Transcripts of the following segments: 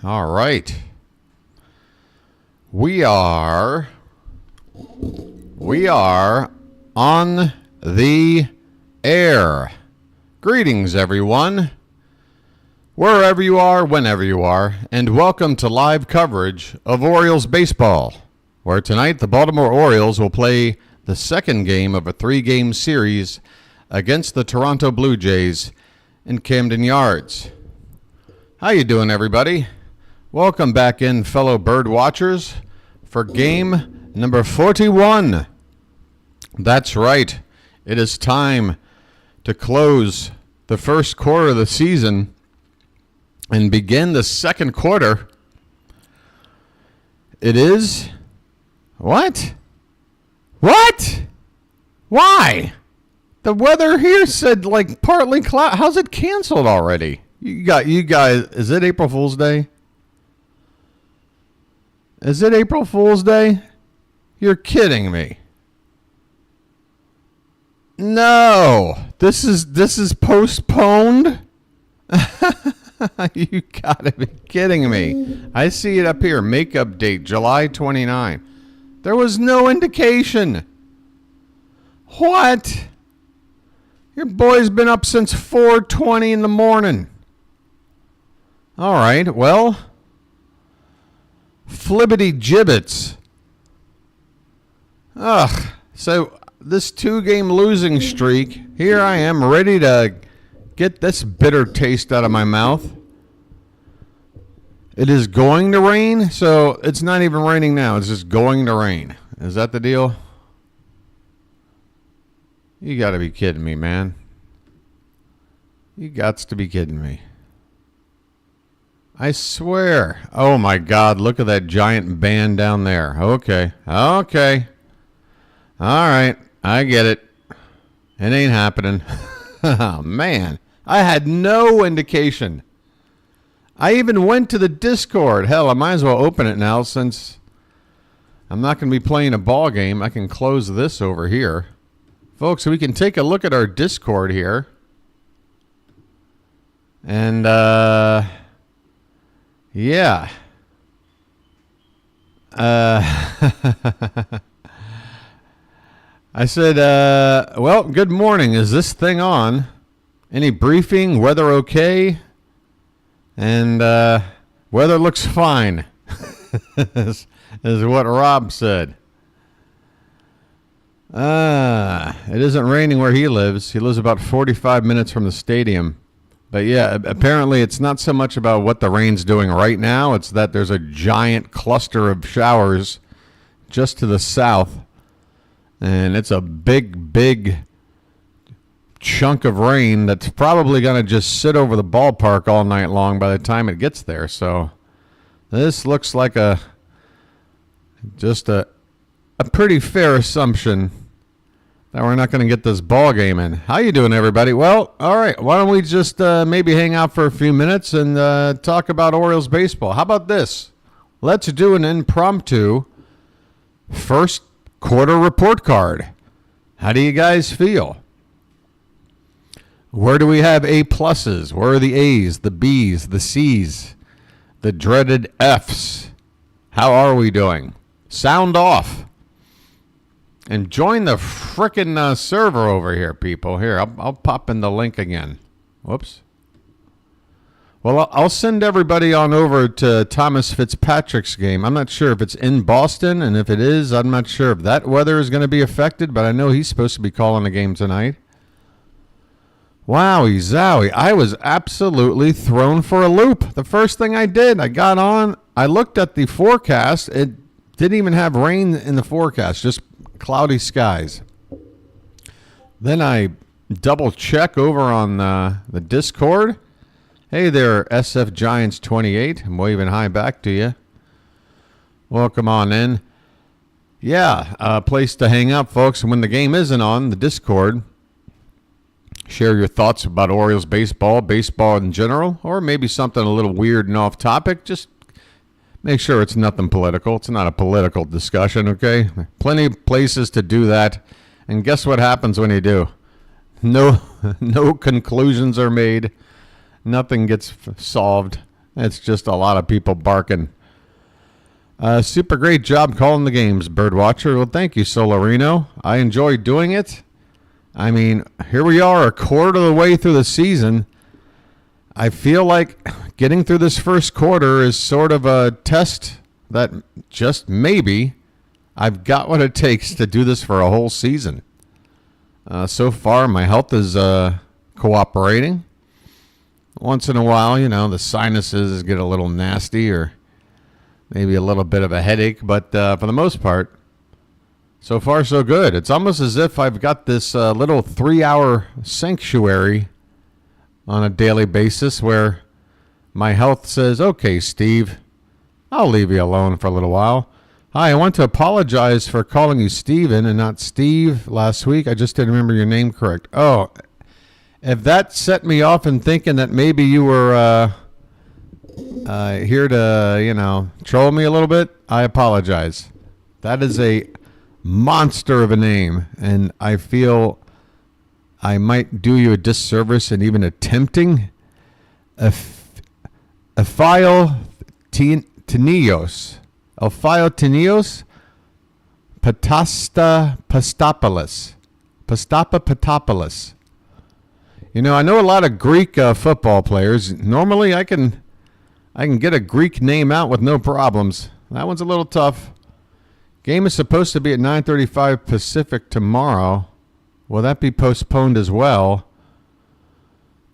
All right. We are on the air. Greetings, everyone. Wherever you are, whenever you are, and welcome to live coverage of Orioles baseball, where tonight the Baltimore Orioles will play the second game of a 3-game series against the Toronto Blue Jays in Camden Yards. How you doing, everybody? Welcome back in, fellow bird watchers, for game number 41. That's right. It is time to close the first quarter of the season and begin the second quarter. It is... What? Why? The weather here said like partly cloud. How's it canceled already? You guys, is it April Fool's Day? Is it April Fool's Day? You're kidding me. No. This is postponed? You gotta be kidding me. I see it up here. Makeup date, July 29. There was no indication. What? Your boy's been up since 4:20 in the morning. All right, well, flibbity gibbets. Ugh, so this 2-game losing streak, here I am ready to get this bitter taste out of my mouth. It is going to rain, so it's not even raining now. It's just going to rain. Is that the deal? You got to be kidding me, man. You gots to be kidding me. I swear. Oh, my God. Look at that giant band down there. Okay. All right. I get it. It ain't happening. Oh, man. I had no indication. I even went to the Discord. Hell, I might as well open it now since I'm not going to be playing a ball game. I can close this over here. Folks, we can take a look at our Discord here. And, yeah. I said, well, good morning. Is this thing on? Any briefing? Weather okay? And weather looks fine, is what Rob said. It isn't raining where he lives. He lives about 45 minutes from the stadium. But yeah, apparently it's not so much about what the rain's doing right now. It's that there's a giant cluster of showers just to the south. And it's a big chunk of rain that's probably going to just sit over the ballpark all night long by the time it gets there. So this looks like just a pretty fair assumption that we're not going to get this ball game in. How you doing, everybody? Well, all right. Why don't we just maybe hang out for a few minutes and talk about Orioles baseball? How about this? Let's do an impromptu first quarter report card. How do you guys feel? Where do we have A pluses? Where are the A's, the B's, the C's, the dreaded F's? How are we doing? Sound off. And join the frickin' server over here, people. Here, I'll pop in the link again. Whoops. Well, I'll send everybody on over to Thomas Fitzpatrick's game. I'm not sure if it's in Boston, and if it is, I'm not sure if that weather is going to be affected, but I know he's supposed to be calling a game tonight. Wowie zowie. I was absolutely thrown for a loop. The first thing I did, I got on, I looked at the forecast. It didn't even have rain in the forecast, just cloudy skies. Then I double check over on the Discord. Hey there, SF Giants 28. I'm waving hi back to you. Welcome on in. Yeah, a place to hang out, folks. And when the game isn't on, the Discord, share your thoughts about Orioles baseball in general, or maybe something a little weird and off topic. Just make sure it's nothing political. It's not a political discussion, okay? Plenty of places to do that. And guess what happens when you do? No conclusions are made. Nothing gets solved. It's just a lot of people barking. Super great job calling the games, BirdWatcher. Well, thank you, Solarino. I enjoy doing it. I mean, here we are a quarter of the way through the season. I feel like getting through this first quarter is sort of a test that just maybe I've got what it takes to do this for a whole season. So far, my health is cooperating. Once in a while, the sinuses get a little nasty or maybe a little bit of a headache. But for the most part, so far, so good. It's almost as if I've got this little 3-hour sanctuary on a daily basis where my health says, okay, Steve, I'll leave you alone for a little while. Hi, I want to apologize for calling you Steven and not Steve last week. I just didn't remember your name correct. Oh, if that set me off in thinking that maybe you were here to, troll me a little bit, I apologize. That is a monster of a name, and I feel I might do you a disservice in even attempting Elphiotinnios. Patastapastopoulos. Pastapapatopoulos. I know a lot of Greek football players. Normally, I can get a Greek name out with no problems. That one's a little tough. Game is supposed to be at 9:35 Pacific tomorrow. Will that be postponed as well?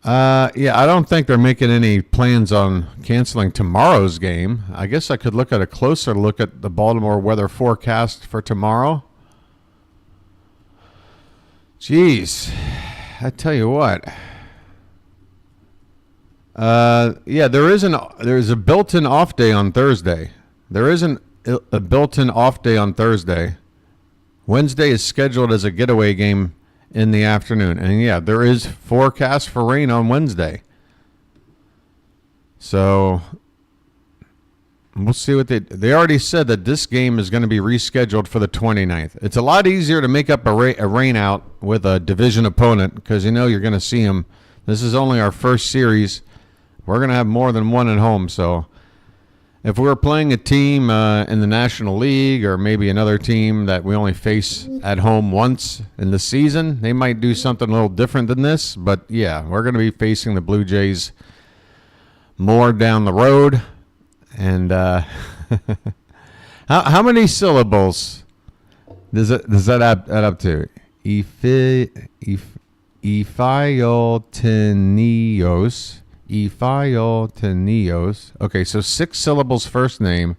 Yeah, I don't think they're making any plans on canceling tomorrow's game. I guess I could look at a closer look at the Baltimore weather forecast for tomorrow. Jeez, I tell you what. Yeah, there is a built-in off day on Thursday. There isn't a built-in off day on Thursday. Wednesday is scheduled as a getaway game in the afternoon. And yeah, there is forecast for rain on Wednesday. So we'll see what they already said that this game is going to be rescheduled for the 29th. It's a lot easier to make up a rain out with a division opponent because you're going to see them. This is only our first series. We're going to have more than one at home. So if we're playing a team in the National League or maybe another team that we only face at home once in the season, they might do something a little different than this. But, yeah, we're going to be facing the Blue Jays more down the road. And how many syllables does that add up to? Ephiotinios. Okay, so 6 syllables first name.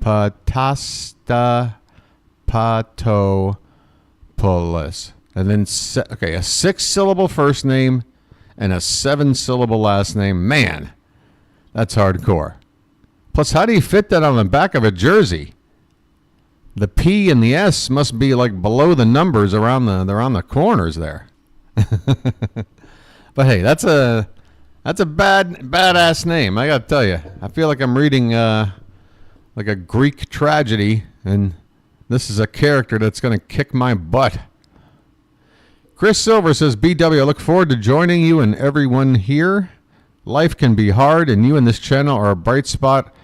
Patastapatopoulos. And then, a 6-syllable first name and a 7-syllable last name. Man, that's hardcore. Plus, how do you fit that on the back of a jersey? The P and the S must be like below the numbers around the corners there. But hey, that's a badass name. I gotta tell you, I feel like I'm reading like a Greek tragedy, and this is a character that's gonna kick my butt. Chris Silver says, BW, I look forward to joining you and everyone here. Life can be hard, and you and this channel are a bright spot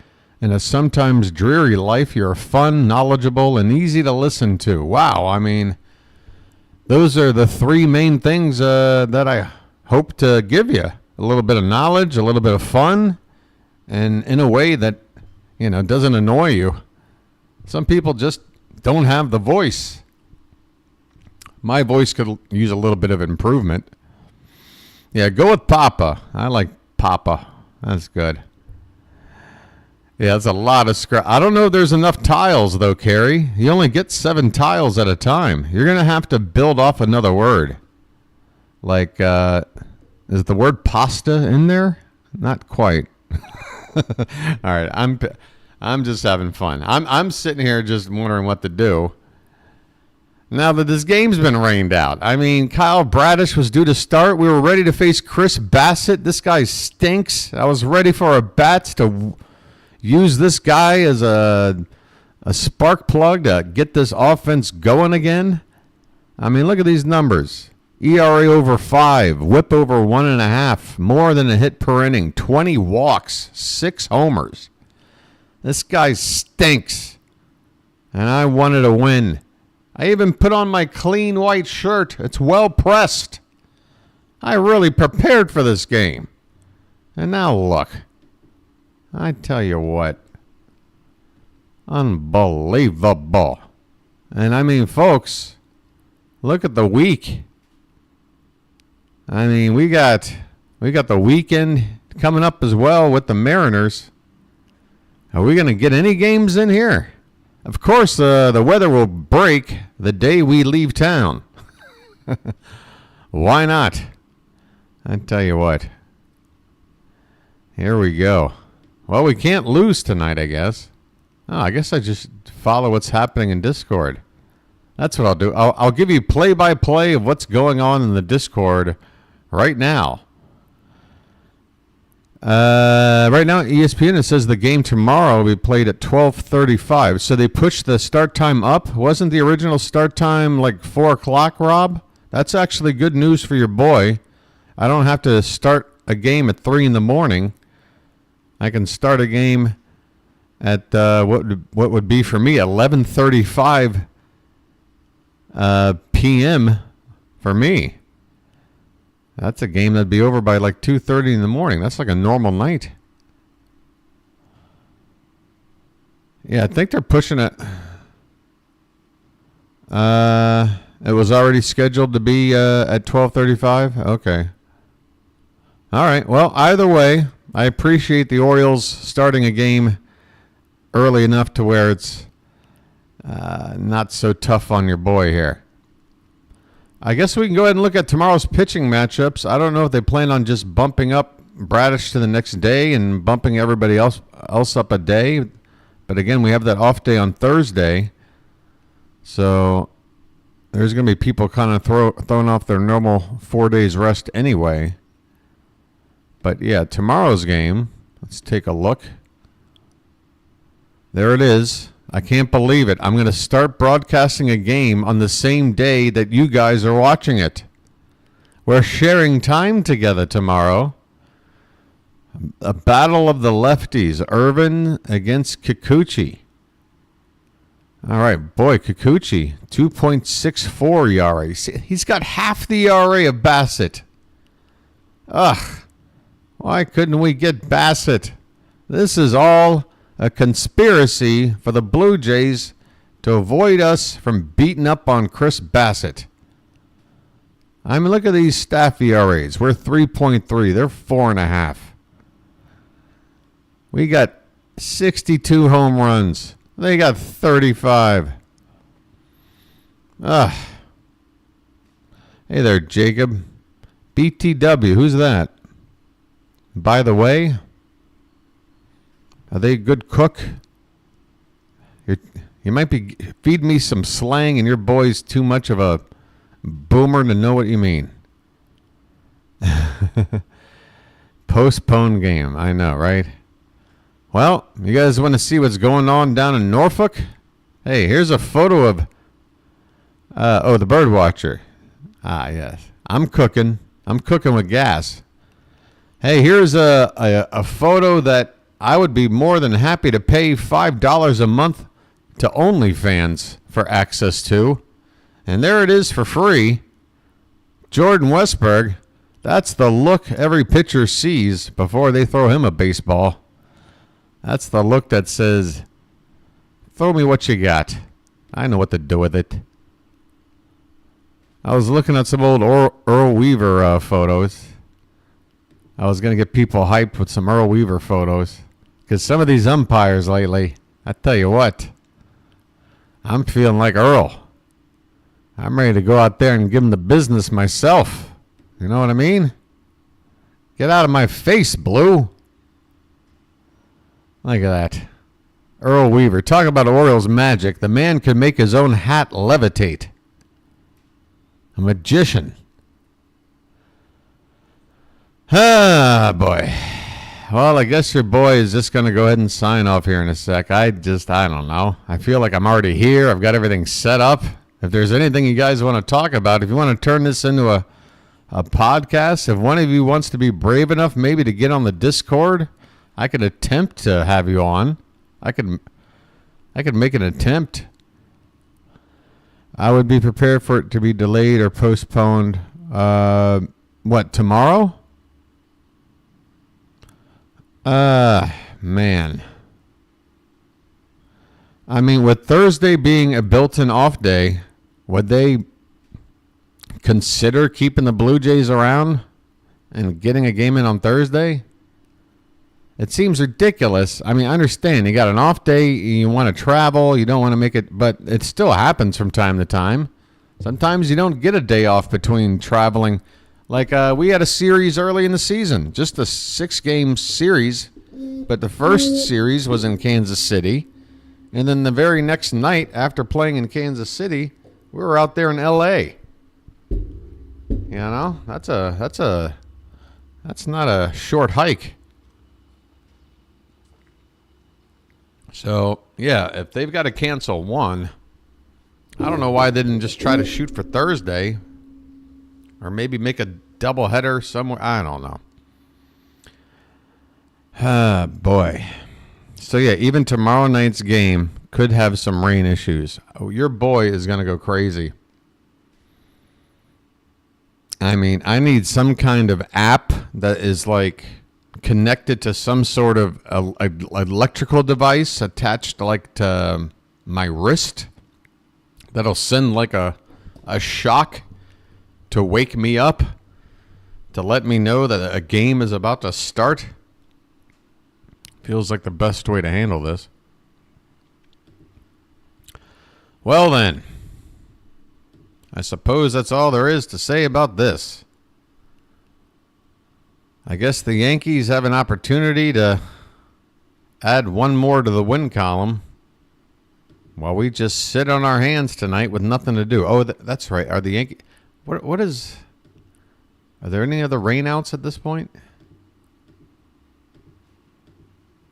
in a sometimes dreary life. You're fun, knowledgeable, and easy to listen to. Wow, I mean, those are the 3 main things that I hope to give you. A little bit of knowledge, a little bit of fun, and in a way that, doesn't annoy you. Some people just don't have the voice. My voice could use a little bit of improvement. Yeah, go with Papa. I like Papa. That's good. Yeah, that's a lot of scrap. I don't know if there's enough tiles, though, Carrie. You only get 7 tiles at a time. You're going to have to build off another word. Like, is the word pasta in there? Not quite. All right, I'm just having fun. I'm sitting here just wondering what to do. Now that this game's been rained out. I mean, Kyle Bradish was due to start. We were ready to face Chris Bassitt. This guy stinks. I was ready for a bats to use this guy as a spark plug to get this offense going again. I mean, look at these numbers. ERA over 5, whip over 1.5, more than a hit per inning, 20 walks, 6 homers. This guy stinks, and I wanted a win. I even put on my clean white shirt. It's well pressed. I really prepared for this game. And now look. I tell you what. Unbelievable. And I mean, folks, look at the week. I mean, we got the weekend coming up as well with the Mariners. Are we going to get any games in here? Of course, the weather will break the day we leave town. Why not? I tell you what. Here we go. Well, we can't lose tonight, I guess. Oh, I guess I just follow what's happening in Discord. That's what I'll do. I'll give you play-by-play of what's going on in the Discord right now. Right now, ESPN, it says the game tomorrow will be played at 12:35. So they pushed the start time up. Wasn't the original start time like 4 o'clock, Rob? That's actually good news for your boy. I don't have to start a game at 3 in the morning. I can start a game at what would be for me 11:35 p.m. for me. That's a game that'd be over by like 2:30 in the morning. That's like a normal night. Yeah, I think they're pushing it. It was already scheduled to be at 12:35. Okay. All right. Well, either way, I appreciate the Orioles starting a game early enough to where it's not so tough on your boy here. I guess we can go ahead and look at tomorrow's pitching matchups. I don't know if they plan on just bumping up Bradish to the next day and bumping everybody else up a day. But again, we have that off day on Thursday. So there's going to be people kind of throwing off their normal 4 days rest anyway. But yeah, tomorrow's game, let's take a look. There it is. I can't believe it. I'm going to start broadcasting a game on the same day that you guys are watching it. We're sharing time together tomorrow. A battle of the lefties. Irvin against Kikuchi. All right, boy, Kikuchi, 2.64 ERA. He's got half the ERA of Bassitt. Ugh. Why couldn't we get Bassitt? This is all a conspiracy for the Blue Jays to avoid us from beating up on Chris Bassitt. I mean, look at these staff ERAs. We're 3.3. They're 4.5. We got 62 home runs. They got 35. Ugh. Hey there, Jacob. BTW, who's that? By the way, are they a good cook? You might be feeding me some slang and your boy's too much of a boomer to know what you mean. Postponed game. I know, right? Well, you guys want to see what's going on down in Norfolk? Hey, here's a photo of the BirdWatcher. Ah, yes. I'm cooking. I'm cooking with gas. Hey, here's a photo that I would be more than happy to pay $5 a month to OnlyFans for access to. And there it is for free. Jordan Westberg. That's the look every pitcher sees before they throw him a baseball. That's the look that says, throw me what you got. I know what to do with it. I was looking at some old Earl Weaver photos. I was going to get people hyped with some Earl Weaver photos. Because some of these umpires lately, I tell you what, I'm feeling like Earl. I'm ready to go out there and give him the business myself. You know what I mean? Get out of my face, Blue. Look at that. Earl Weaver. Talk about Orioles magic. The man could make his own hat levitate. A magician. Ah, boy. Well, I guess your boy is just going to go ahead and sign off here in a sec. I don't know. I feel like I'm already here. I've got everything set up. if there's anything you guys want to talk about, if you want to turn this into a podcast, if one of you wants to be brave enough maybe to get on the Discord, I could attempt to have you on. I could make an attempt. I would be prepared for it to be delayed or postponed. What, tomorrow? Man. I mean, with Thursday being a built-in off day, would they consider keeping the Blue Jays around and getting a game in on Thursday? It seems ridiculous. I mean, I understand. You got an off day, you want to travel, you don't want to make it, but it still happens from time to time. Sometimes you don't get a day off between traveling. Like we had a series early in the season, just a 6-game series, but the first series was in Kansas City. And then the very next night after playing in Kansas City, we were out there in L.A. You know, that's not a short hike. So, yeah, if they've got to cancel one, I don't know why they didn't just try to shoot for Thursday or maybe make a doubleheader somewhere. I don't know. Boy. So, yeah, even tomorrow night's game could have some rain issues. Oh, your boy is going to go crazy. I mean, I need some kind of app that is like connected to some sort of electrical device attached to my wrist that'll send like a shock to wake me up, to let me know that a game is about to start. Feels like the best way to handle this. Well then, I suppose that's all there is to say about this. I guess the Yankees have an opportunity to add one more to the win column while we just sit on our hands tonight with nothing to do. Oh, that's right. Are the Yankees... What is... Are there any other rainouts at this point?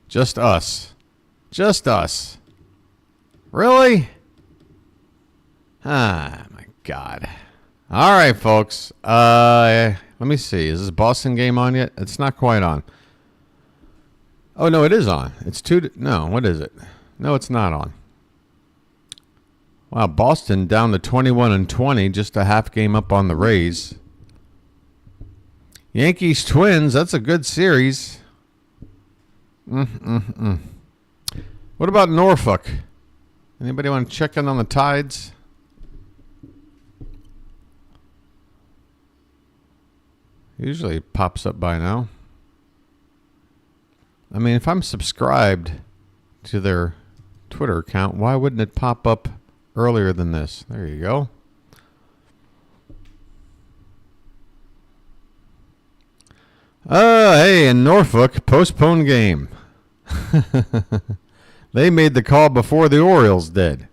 Just us. Just us. Really? Ah, my God. All right, folks. Let me see. Is this Boston game on yet? It's not quite on. Oh, no, it is on. It's 2... No, what is it? No, it's not on. Wow, Boston down to 21-20, just a half game up on the Rays. Yankees Twins, that's a good series. What about Norfolk? Anybody want to check in on the Tides? Usually it pops up by now. I mean, if I'm subscribed to their Twitter account, why wouldn't it pop up earlier than this? There you go. Hey, in Norfolk, postponed game. They made the call before the Orioles did.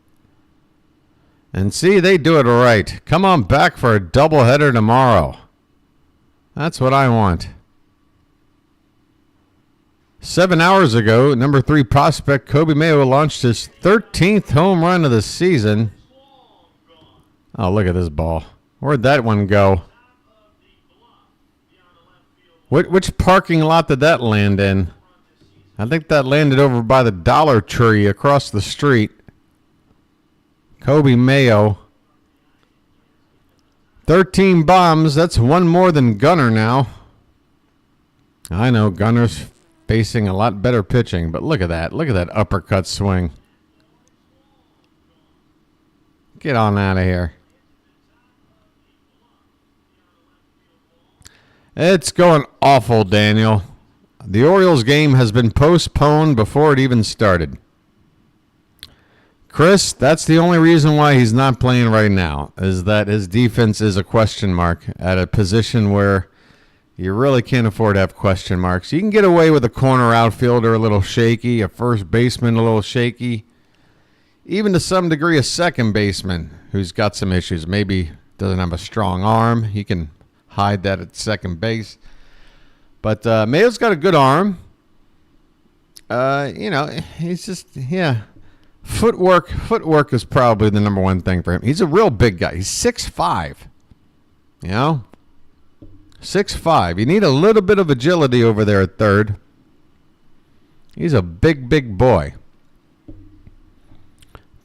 And see, they do it right. Come on back for a doubleheader tomorrow. That's what I want. 7 hours ago, number 3 prospect Kobe Mayo launched his 13th home run of the season. Oh, look at this ball. Where'd that one go? Which parking lot did that land in? I think that landed over by the Dollar Tree across the street. Kobe Mayo. 13 bombs. That's one more than Gunnar now. I know Gunnar's facing a lot better pitching, but look at that. Look at that uppercut swing. Get on out of here. It's going awful, Daniel. The Orioles game has been postponed before it even started. Chris, that's the only reason why he's not playing right now, is that his defense is a question mark at a position where you really can't afford to have question marks. You can get away with a corner outfielder a little shaky, a first baseman a little shaky, even to some degree a second baseman who's got some issues. Maybe doesn't have a strong arm. He can hide that at second base. But Mayo's got a good arm. He's just, yeah. Footwork is probably the number one thing for him. He's a real big guy. He's 6'5". You know? 6'5". You need a little bit of agility over there at third. He's a big boy.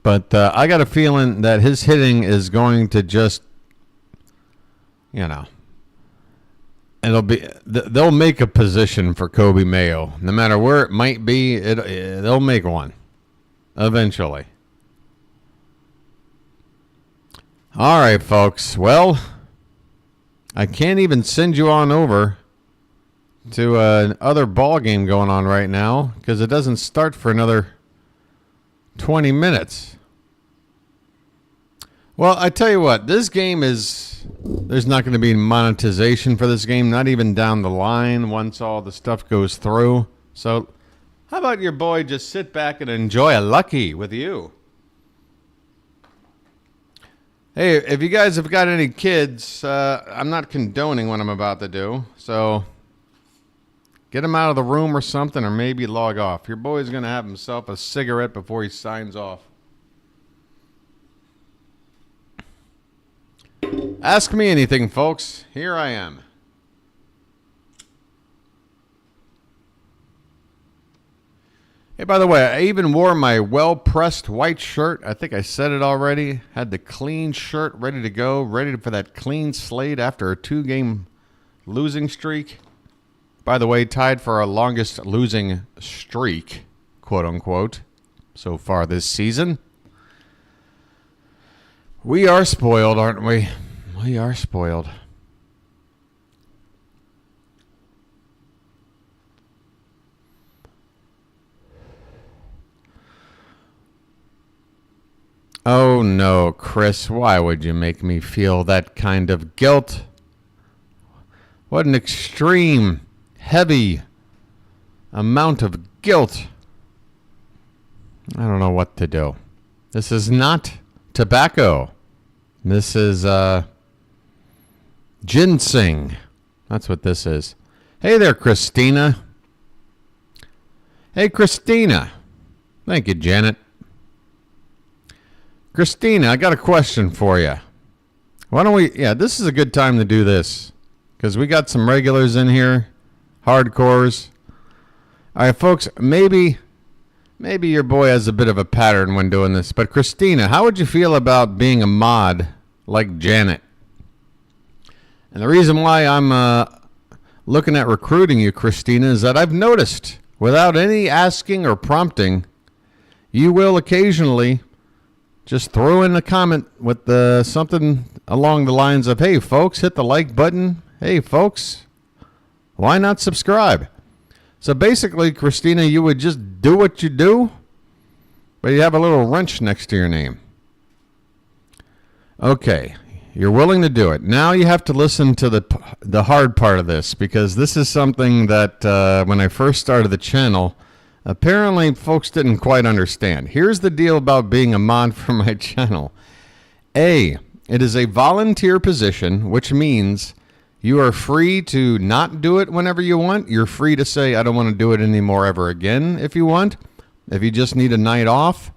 But I got a feeling that his hitting is going to just, you know, they'll make a position for Kobe Mayo. No matter where it might be, they'll make one eventually. All right, folks. Well, I can't even send you on over to another ball game going on right now because it doesn't start for another 20 minutes. Well, I tell you what, this game there's not going to be monetization for this game, not even down the line once all the stuff goes through. So how about your boy just sit back and enjoy a lucky with you? Hey, if you guys have got any kids, I'm not condoning what I'm about to do. So get him out of the room or something, or maybe log off. Your boy's going to have himself a cigarette before he signs off. Ask me anything, folks. Here I am. Hey, by the way, I even wore my well-pressed white shirt. I think I said it already. Had the clean shirt ready to go, ready for that clean slate after a 2-game losing streak. By the way, tied for our longest losing streak, quote unquote, so far this season. We are spoiled, aren't we? We are spoiled. Oh no, Chris, why would you make me feel that kind of guilt? What an extreme, heavy amount of guilt. I don't know what to do. This is not tobacco. This is ginseng. That's what this is. Hey there, Christina. Hey, Christina. Thank you, Janet. Christina, I got a question for you. Why don't we... Yeah, this is a good time to do this. Because we got some regulars in here. Hardcores. All right, folks, maybe your boy has a bit of a pattern when doing this. But Christina, how would you feel about being a mod like Janet? And the reason why I'm looking at recruiting you, Christina, is that I've noticed, without any asking or prompting, you will occasionally just throw in a comment with something along the lines of, hey, folks, hit the like button. Hey, folks, why not subscribe? So basically, Christina, you would just do what you do, but you have a little wrench next to your name. Okay, you're willing to do it. Now you have to listen to the hard part of this, because this is something that when I first started the channel, apparently folks didn't quite understand. Here's the deal about being a mod for my channel. A, it is a volunteer position, which means you are free to not do it whenever you want. You're free to say, I don't want to do it anymore ever again if you want. If you just need a night off.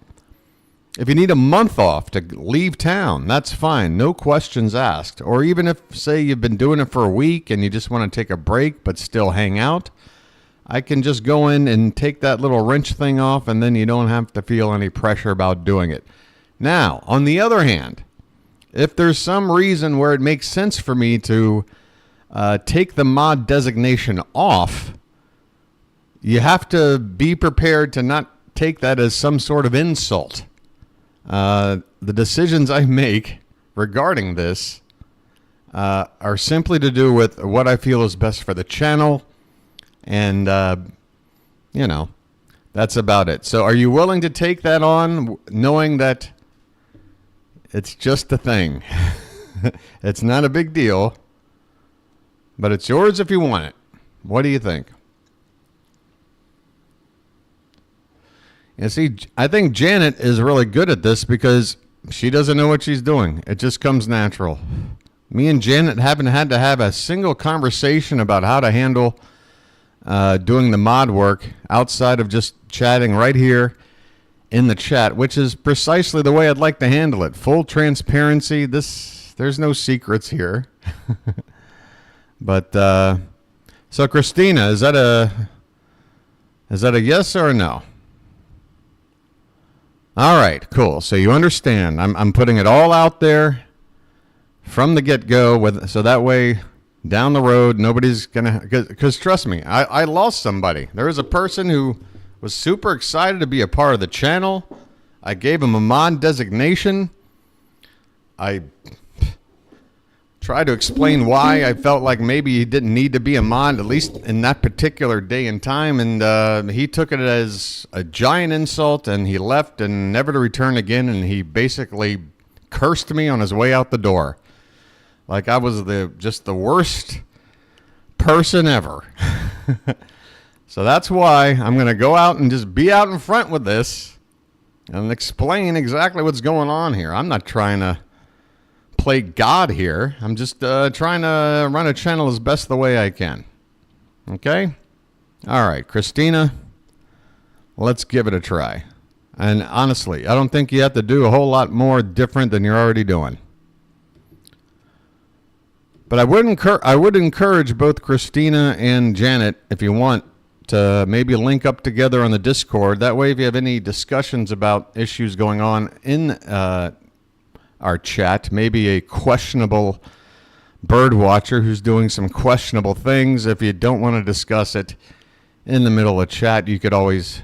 If you need a month off to leave town, that's fine. No questions asked. Or even if, say, you've been doing it for a week and you just want to take a break but still hang out, I can just go in and take that little wrench thing off, and then you don't have to feel any pressure about doing it. Now, on the other hand, if there's some reason where it makes sense for me to take the mod designation off, you have to be prepared to not take that as some sort of insult. The decisions I make regarding this are simply to do with what I feel is best for the channel. And, that's about it. So are you willing to take that on knowing that it's just a thing? It's not a big deal, but it's yours if you want it. What do you think? You see, I think Janet is really good at this because she doesn't know what she's doing. It just comes natural. Me and Janet haven't had to have a single conversation about how to handle doing the mod work outside of just chatting right here. in the chat, which is precisely the way I'd like to handle it. Full transparency. There's no secrets here. But so Christina, is that a yes or a no? All right, cool. So you understand. I'm putting it all out there from the get-go, so that way down the road nobody's gonna. Because trust me, I lost somebody. There was a person who was super excited to be a part of the channel. I gave him a mod designation. I tried to explain why I felt like maybe he didn't need to be a mod, at least in that particular day and time, and he took it as a giant insult, and he left and never to return again, and he basically cursed me on his way out the door. Like I was just the worst person ever. So that's why I'm going to go out and just be out in front with this and explain exactly what's going on here. I'm not trying to play God here. I'm just trying to run a channel as best the way I can. Okay? All right, Christina, let's give it a try. And honestly, I don't think you have to do a whole lot more different than you're already doing. But I would encourage both Christina and Janet, if you want, to maybe link up together on the Discord. That way, if you have any discussions about issues going on in our chat, maybe a questionable BirdWatcher who's doing some questionable things, if you don't want to discuss it in the middle of chat, you could always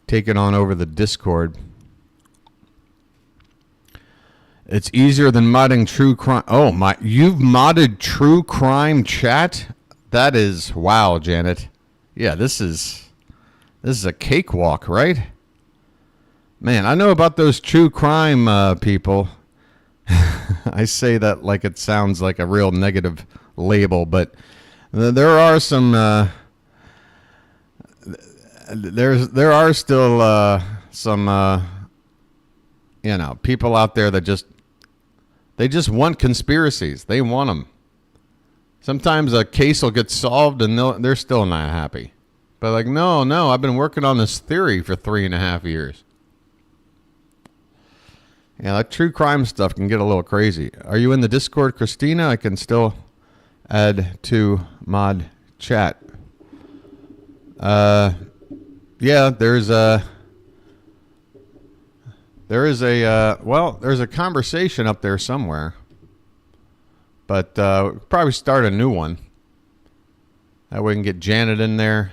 take it on over the Discord. It's easier than modding true crime. Oh my, you've modded true crime chat? That is, wow, Janet. Yeah, this is a cakewalk, right? Man, I know about those true crime people. I say that like it sounds like a real negative label, but there are some there are still some people out there that they just want conspiracies. They want them. Sometimes a case will get solved and they're still not happy. But like, no, I've been working on this theory for 3.5 years. Yeah, that true crime stuff can get a little crazy. Are you in the Discord, Christina? I can still add to mod chat. Yeah, there's a conversation up there somewhere. But we'll probably start a new one. That way we can get Janet in there.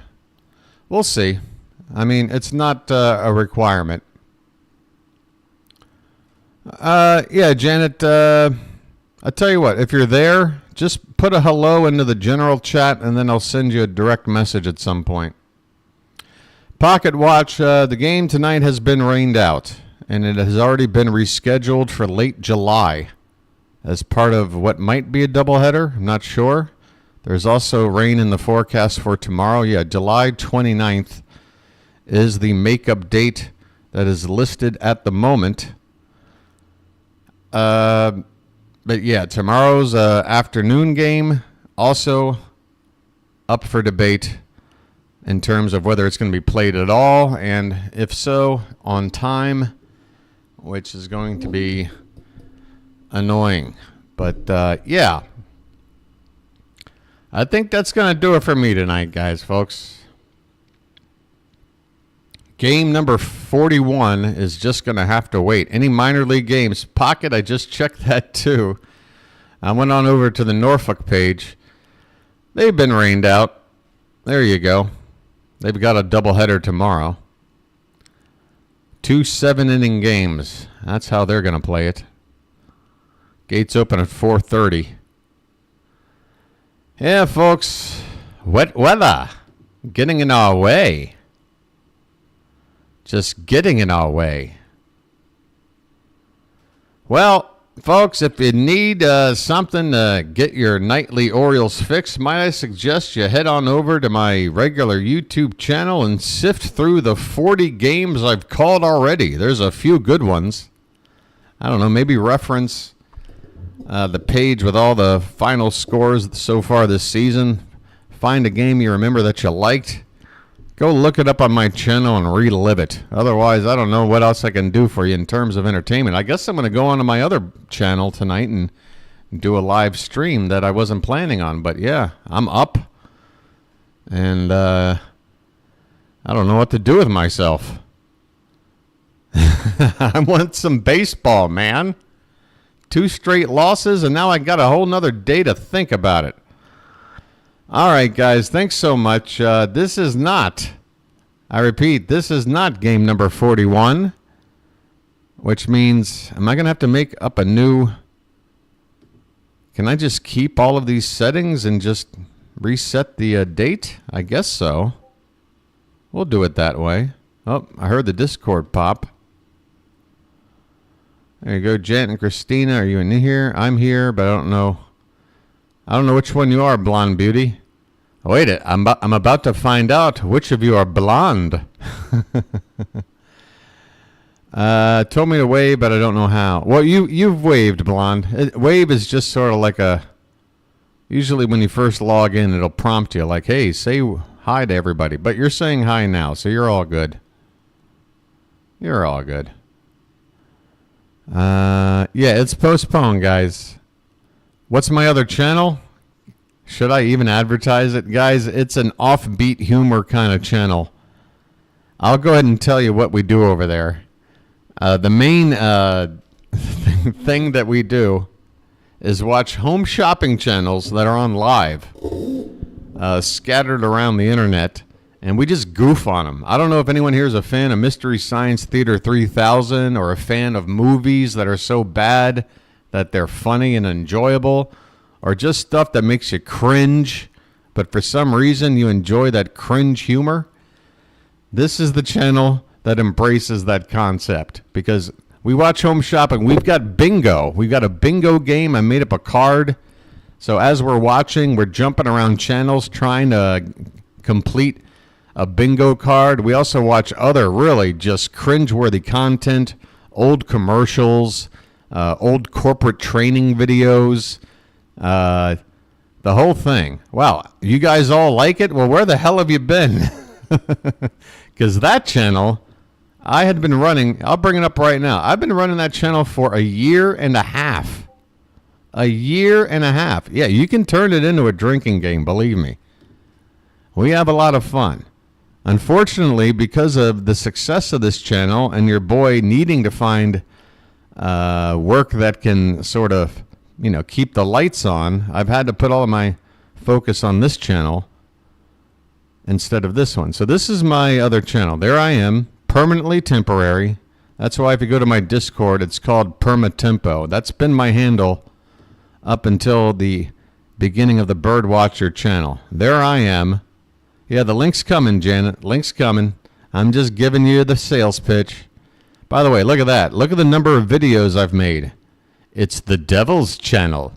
We'll see. I mean, it's not a requirement. Yeah, Janet, I'll tell you what. If you're there, just put a hello into the general chat, and then I'll send you a direct message at some point. Pocket Watch, the game tonight has been rained out, and it has already been rescheduled for late July. As part of what might be a doubleheader. I'm not sure. There's also rain in the forecast for tomorrow. Yeah, July 29th is the makeup date that is listed at the moment. But yeah, tomorrow's afternoon game also up for debate in terms of whether it's going to be played at all, and if so, on time, which is going to be annoying. But yeah, I think that's going to do it for me tonight, guys, folks. Game number 41 is just going to have to wait. Any minor league games? Pocket, I just checked that too. I went on over to the Norfolk page. They've been rained out. There you go. They've got a doubleheader tomorrow. 2 7-inning games. That's how they're going to play it. Gates open at 4:30. Yeah, folks. Wet weather. Getting in our way. Just getting in our way. Well, folks, if you need something to get your nightly Orioles fix, might I suggest you head on over to my regular YouTube channel and sift through the 40 games I've called already. There's a few good ones. I don't know, maybe reference the page with all the final scores so far this season. Find a game you remember that you liked. Go look it up on my channel and relive it. Otherwise, I don't know what else I can do for you in terms of entertainment. I guess I'm going to go onto my other channel tonight and do a live stream that I wasn't planning on. But yeah, I'm up. And I don't know what to do with myself. I want some baseball, man. 2 straight losses, and now I got a whole nother day to think about it. All right, guys, thanks so much. This is not, I repeat, this is not game number 41, which means, am I going to have to make up a new, can I just keep all of these settings and just reset the date? I guess so. We'll do it that way. Oh, I heard the Discord pop. There you go, Jen and Christina. Are you in here? I'm here, but I don't know. I don't know which one you are, blonde beauty. Oh, wait, I'm about to find out which of you are blonde. Told me to wave, but I don't know how. Well, you've waved, blonde. Wave is just sort of like a. Usually, when you first log in, it'll prompt you like, "Hey, say hi to everybody." But you're saying hi now, so you're all good. You're all good. Yeah, it's postponed, guys. What's my other channel? Should I even advertise it? Guys, it's an offbeat humor kind of channel. I'll go ahead and tell you what we do over there. The main thing that we do is watch home shopping channels that are on live, scattered around the internet, and we just goof on them. I don't know if anyone here is a fan of Mystery Science Theater 3000 or a fan of movies that are so bad that they're funny and enjoyable, or just stuff that makes you cringe, but for some reason you enjoy that cringe humor. This is the channel that embraces that concept, because we watch home shopping. We've got bingo. We've got a bingo game. I made up a card. So as we're watching, we're jumping around channels trying to complete a bingo card. We also watch other really just cringeworthy content, old commercials, old corporate training videos, the whole thing. Wow, you guys all like it? Well, where the hell have you been? Because that channel, I had been running, I'll bring it up right now. I've been running that channel for a year and a half. A year and a half. Yeah, you can turn it into a drinking game, believe me. We have a lot of fun. Unfortunately, because of the success of this channel and your boy needing to find work that can sort of, keep the lights on, I've had to put all of my focus on this channel instead of this one. So this is my other channel. There I am, permanently temporary. That's why if you go to my Discord, it's called PermaTempo. That's been my handle up until the beginning of the BirdWatcher channel. There I am. Yeah, the link's coming, Janet. Link's coming. I'm just giving you the sales pitch. By the way, look at that. Look at the number of videos I've made. It's the Devil's channel.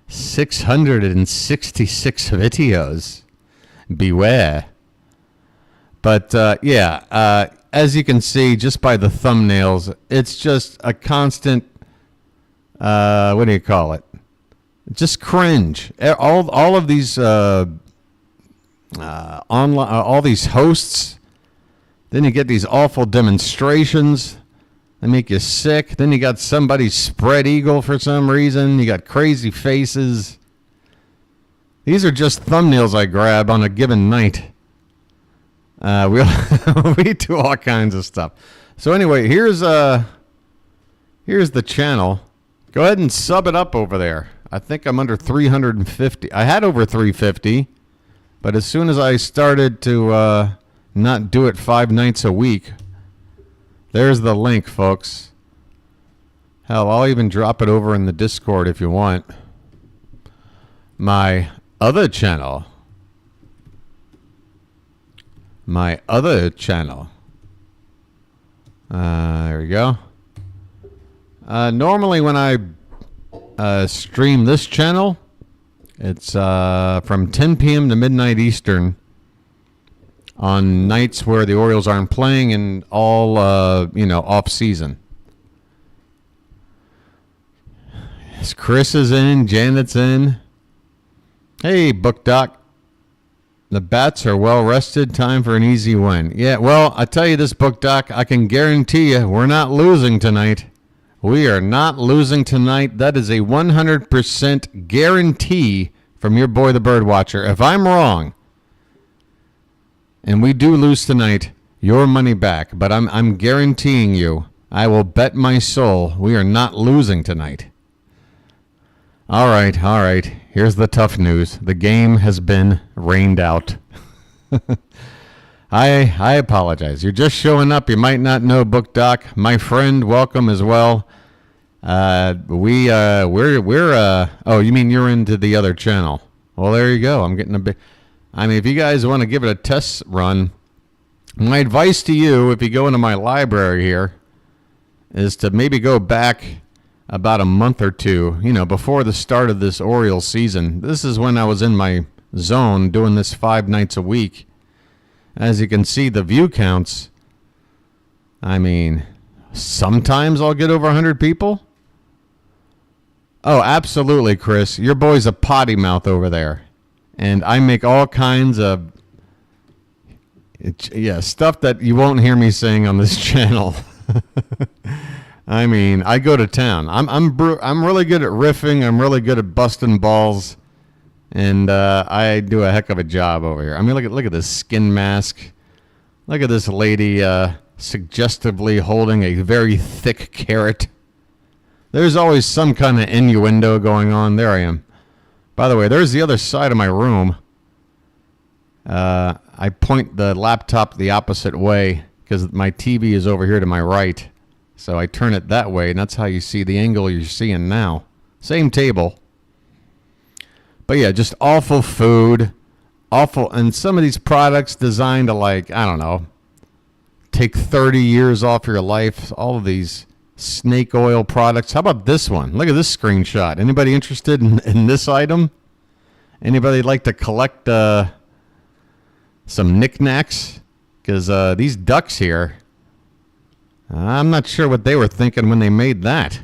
666 videos. Beware. But, as you can see, just by the thumbnails, it's just a constant, what do you call it? Just cringe. All of these online, all these hosts. Then you get these awful demonstrations. They make you sick. Then you got somebody spread eagle for some reason. You got crazy faces. These are just thumbnails I grab on a given night. We do all kinds of stuff. So anyway, here's the channel. Go ahead and sub it up over there. I think I'm under 350. I had over 350, but as soon as I started to not do it 5 nights a week, there's the link, folks. Hell, I'll even drop it over in the Discord if you want. My other channel. My other channel. There we go. Normally when I stream this channel, it's from 10 p.m. to midnight Eastern on nights where the Orioles aren't playing and all, off season. Chris is in, Janet's in. Hey, Book Doc. The bats are well rested. Time for an easy win. Yeah, well, I tell you this, Book Doc, I can guarantee you we're not losing tonight. We are not losing tonight. That is a 100% guarantee from your boy, the BirdWatcher. If I'm wrong and we do lose tonight, your money back. But I'm guaranteeing you, I will bet my soul we are not losing tonight. All right. Here's the tough news. The game has been rained out. I apologize. You're just showing up. You might not know Book Doc. My friend, welcome as well. Oh, you mean you're into the other channel? Well, there you go. I'm getting a bit. I mean, if you guys want to give it a test run, my advice to you, if you go into my library here, is to maybe go back about a month or two, before the start of this Orioles season. This is when I was in my zone doing this 5 nights a week. As you can see, the view counts, I mean, sometimes I'll get over 100 people. Oh, absolutely, Chris. Your boy's a potty mouth over there. And I make all kinds of stuff that you won't hear me saying on this channel. I mean, I go to town. I'm really good at riffing. I'm really good at busting balls, and I do a heck of a job over here. I mean, look at this skin mask. Look at this lady suggestively holding a very thick carrot. There's always some kind of innuendo going on. There I am. By the way, there's the other side of my room. I point the laptop the opposite way because my TV is over here to my right. So I turn it that way, and that's how you see the angle you're seeing now. Same table. But yeah, just awful food. Awful. And some of these products designed to, like, I don't know, take 30 years off your life. All of these snake oil products. How about this one? Look at this screenshot. Anybody interested in this item? Anybody like to collect some knickknacks? Because these ducks here, I'm not sure what they were thinking when they made that.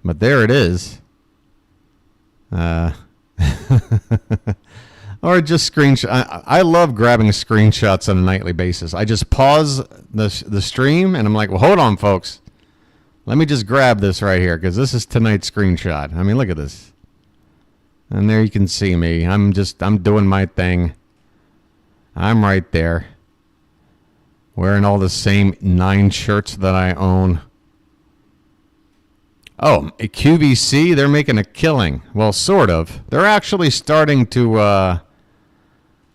But there it is. Or just screenshot. I love grabbing screenshots on a nightly basis. I just pause the stream and I'm like, well, hold on, folks. Let me just grab this right here because this is tonight's screenshot. I mean, look at this. And there you can see me. I'm doing my thing. I'm right there. Wearing all the same 9 shirts that I own. Oh, QVC, they're making a killing. Well, sort of. They're actually starting to,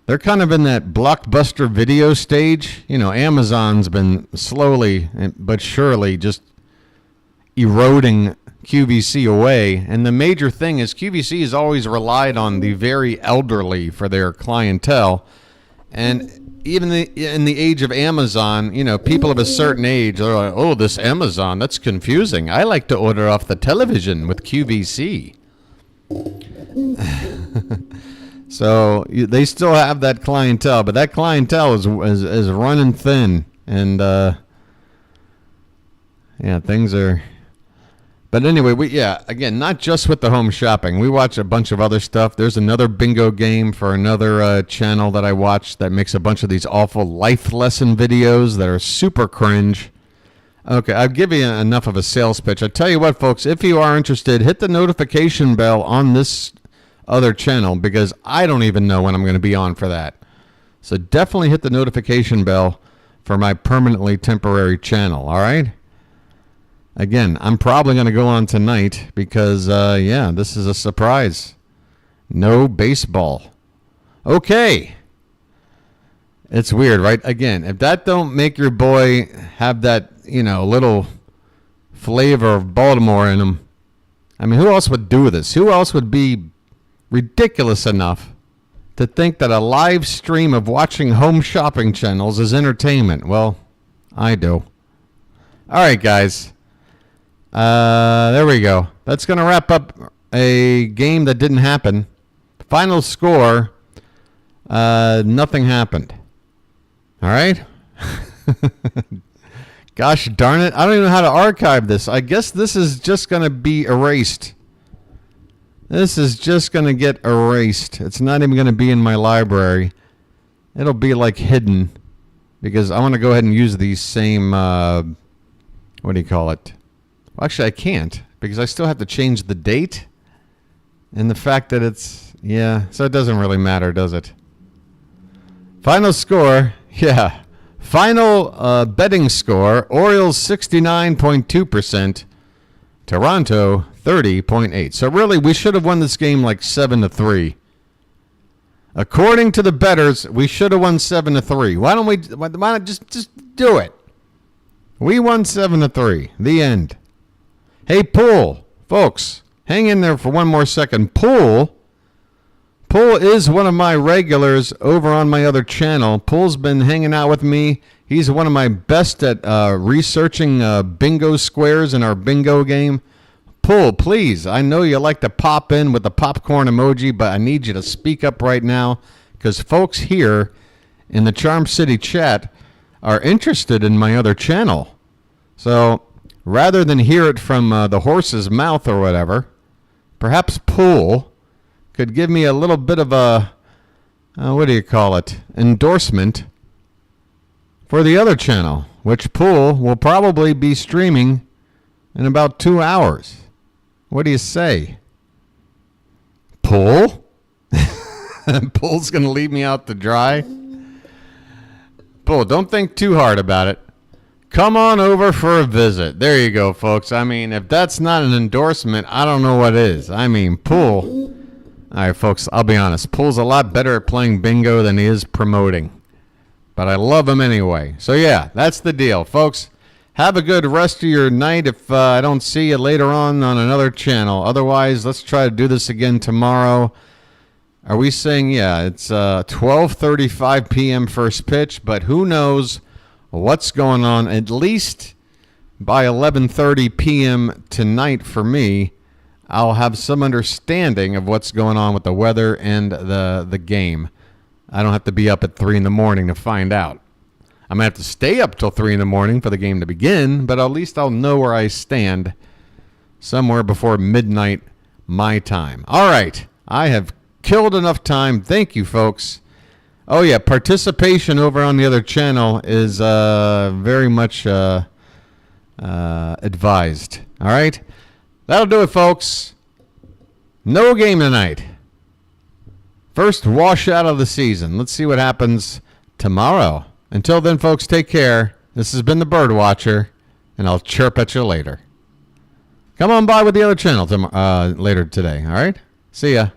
they're kind of in that blockbuster video stage. Amazon's been slowly but surely just eroding QVC away. And the major thing is QVC has always relied on the very elderly for their clientele. And even in the age of Amazon, people of a certain age are like, oh, this Amazon, that's confusing. I like to order off the television with QVC. So they still have that clientele, but that clientele is running thin. And, things are... But anyway, again, not just with the home shopping. We watch a bunch of other stuff. There's another bingo game for another channel that I watch that makes a bunch of these awful life lesson videos that are super cringe. Okay, I've given you enough of a sales pitch. I tell you what, folks, if you are interested, hit the notification bell on this other channel because I don't even know when I'm going to be on for that. So definitely hit the notification bell for my permanently temporary channel, all right? Again, I'm probably going to go on tonight because, this is a surprise. No baseball. Okay. It's weird, right? Again, if that don't make your boy have that, little flavor of Baltimore in him, I mean, who else would do this? Who else would be ridiculous enough to think that a live stream of watching home shopping channels is entertainment? Well, I do. All right, guys. There we go. That's going to wrap up a game that didn't happen. Final score, nothing happened. All right? Gosh darn it. I don't even know how to archive this. I guess this is just going to be erased. This is just going to get erased. It's not even going to be in my library. It'll be like hidden because I want to go ahead and use these same, what do you call it? Well, actually, I can't because I still have to change the date and the fact that it's, yeah, so it doesn't really matter, does it? Final score, yeah. Final betting score, Orioles 69.2%, Toronto 30.8%. So really, we should have won this game like 7-3. According to the bettors, we should have won 7-3. Why not just do it? We won 7-3. The end. Hey, Pool, folks, hang in there for one more second. Pool is one of my regulars over on my other channel. Pool's been hanging out with me. He's one of my best at researching bingo squares in our bingo game. Pool, please, I know you like to pop in with the popcorn emoji, but I need you to speak up right now because folks here in the Charm City chat are interested in my other channel. So rather than hear it from the horse's mouth or whatever, perhaps Pool could give me a little bit of a, what do you call it, endorsement for the other channel, which Pool will probably be streaming in about 2 hours. What do you say? Pool? Pool's going to leave me out to dry? Pool, don't think too hard about it. Come on over for a visit. There you go, folks. I mean, if that's not an endorsement, I don't know what is. I mean, Pool. All right, folks, I'll be honest. Pool's a lot better at playing bingo than he is promoting. But I love him anyway. So, yeah, that's the deal, folks. Have a good rest of your night if I don't see you later on another channel. Otherwise, let's try to do this again tomorrow. Are we saying, yeah, it's 12:35 p.m. first pitch, but who knows what's going on. At least by 11:30 p.m. tonight for me, I'll have some understanding of what's going on with the weather and the game. I don't have to be up at 3 in the morning to find out. I'm going to have to stay up till 3 in the morning for the game to begin, but at least I'll know where I stand somewhere before midnight my time. All right. I have killed enough time. Thank you, folks. Oh, yeah. Participation over on the other channel is very much advised. All right. That'll do it, folks. No game tonight. First washout of the season. Let's see what happens tomorrow. Until then, folks, take care. This has been the BirdWatcher, and I'll chirp at you later. Come on by with the other channel later today, all right? See ya.